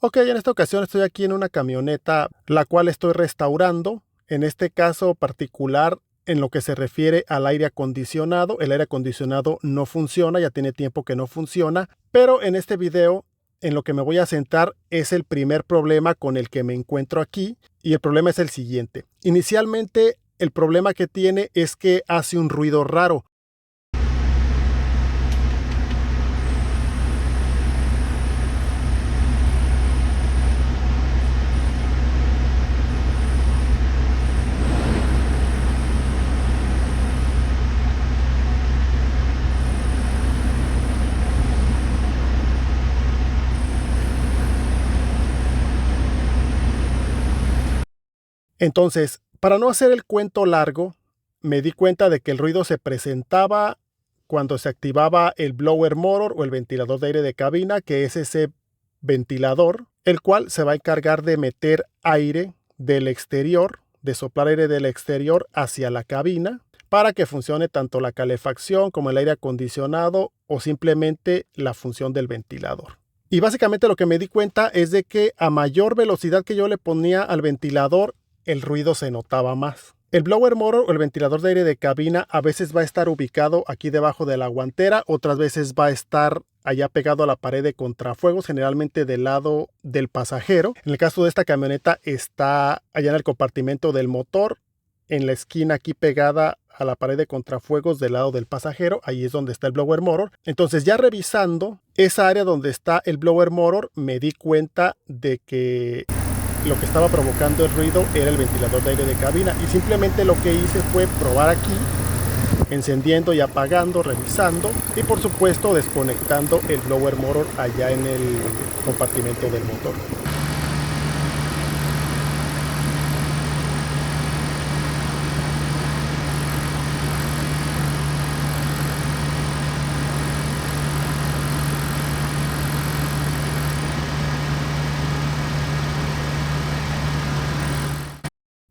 Ok, en esta ocasión estoy aquí en una camioneta la cual estoy restaurando. En este caso particular, en lo que se refiere al aire acondicionado, el aire acondicionado no funciona, ya tiene tiempo que no funciona, pero en este video en lo que me voy a centrar es el primer problema con el que me encuentro aquí, y el problema es el siguiente. Inicialmente el problema que tiene es que hace un ruido raro. Entonces, para no hacer el cuento largo, me di cuenta de que el ruido se presentaba cuando se activaba el blower motor o el ventilador de aire de cabina, que es ese ventilador, el cual se va a encargar de meter aire del exterior, de soplar aire del exterior hacia la cabina, para que funcione tanto la calefacción como el aire acondicionado o simplemente la función del ventilador. Y básicamente lo que me di cuenta es de que a mayor velocidad que yo le ponía al ventilador, el ruido se notaba más. El blower motor o el ventilador de aire de cabina a veces va a estar ubicado aquí debajo de la guantera, otras veces va a estar allá pegado a la pared de contrafuegos, generalmente del lado del pasajero. En el caso de esta camioneta está allá en el compartimento del motor, en la esquina aquí pegada a la pared de contrafuegos del lado del pasajero, ahí es donde está el blower motor. Entonces, ya revisando esa área donde está el blower motor, me di cuenta de que lo que estaba provocando el ruido era el ventilador de aire de cabina, y simplemente lo que hice fue probar aquí, encendiendo y apagando, revisando, y por supuesto desconectando el blower motor allá en el compartimento del motor.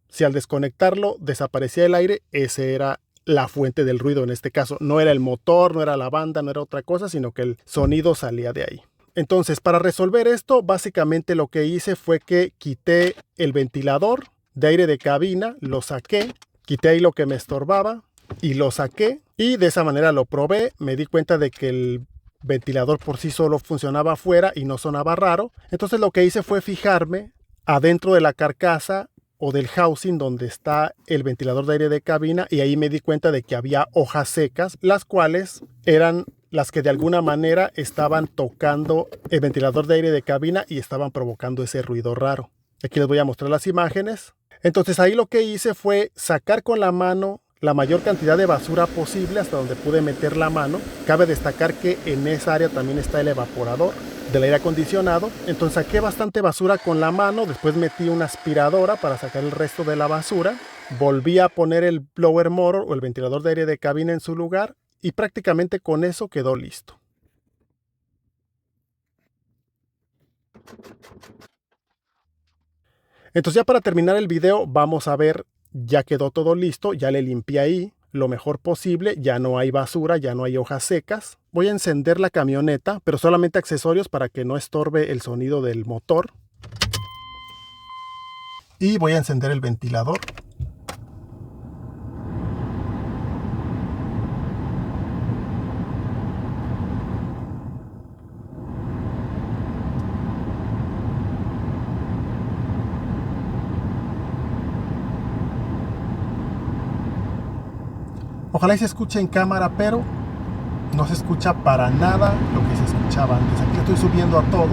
Si al desconectarlo desaparecía el aire, ese era la fuente del ruido en este caso. No era el motor, no era la banda, no era otra cosa, sino que el sonido salía de ahí. Entonces, para resolver esto, básicamente lo que hice fue que quité el ventilador de aire de cabina, lo saqué, quité ahí lo que me estorbaba y lo saqué, y de esa manera lo probé. Me di cuenta de que el ventilador por sí solo funcionaba afuera y no sonaba raro. Entonces lo que hice fue fijarme adentro de la carcasa o del housing donde está el ventilador de aire de cabina, y ahí me di cuenta de que había hojas secas, las cuales eran las que de alguna manera estaban tocando el ventilador de aire de cabina y estaban provocando ese ruido raro. Aquí les voy a mostrar las imágenes. Entonces ahí lo que hice fue sacar con la mano la mayor cantidad de basura posible hasta donde pude meter la mano. Cabe destacar que en esa área también está el evaporador del aire acondicionado. Entonces saqué bastante basura con la mano, después metí una aspiradora para sacar el resto de la basura, volví a poner el blower motor o el ventilador de aire de cabina en su lugar, y prácticamente con eso quedó listo. Entonces, ya para terminar el video, vamos a ver, ya quedó todo listo, ya le limpié ahí lo mejor posible, ya no hay basura, ya no hay hojas secas. Voy a encender la camioneta, pero solamente accesorios para que no estorbe el sonido del motor. Y voy a encender el ventilador. Ojalá y se escuche en cámara, pero no se escucha para nada lo que se escuchaba antes. Aquí estoy subiendo a todo.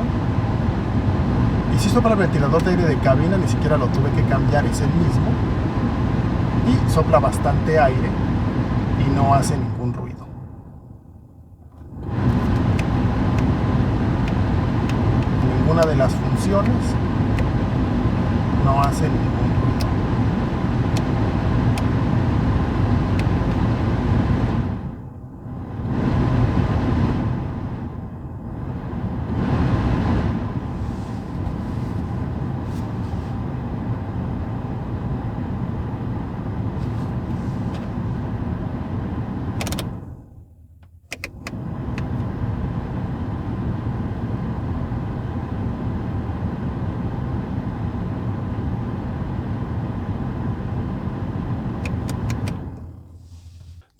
Y si sopla el ventilador de aire de cabina, ni siquiera lo tuve que cambiar, es el mismo. Y sopla bastante aire y no hace ningún ruido. Ninguna de las funciones no hace ningún ruido.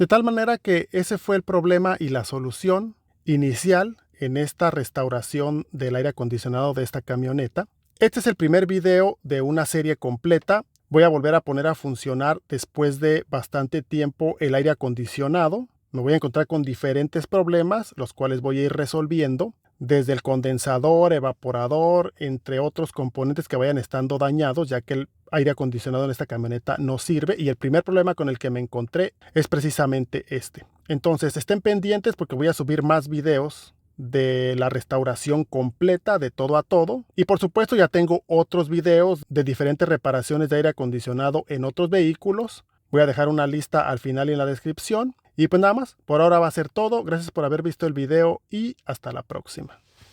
De tal manera que ese fue el problema y la solución inicial en esta restauración del aire acondicionado de esta camioneta. Este es el primer video de una serie completa. Voy a volver a poner a funcionar después de bastante tiempo el aire acondicionado. Me voy a encontrar con diferentes problemas, los cuales voy a ir resolviendo, desde el condensador, evaporador, entre otros componentes que vayan estando dañados, ya que el aire acondicionado en esta camioneta no sirve. Y el primer problema con el que me encontré es precisamente este. Entonces estén pendientes porque voy a subir más videos de la restauración completa de todo a todo. Y por supuesto ya tengo otros videos de diferentes reparaciones de aire acondicionado en otros vehículos. Voy a dejar una lista al final y en la descripción. Y pues nada más, por ahora va a ser todo. Gracias por haber visto el video y hasta la próxima.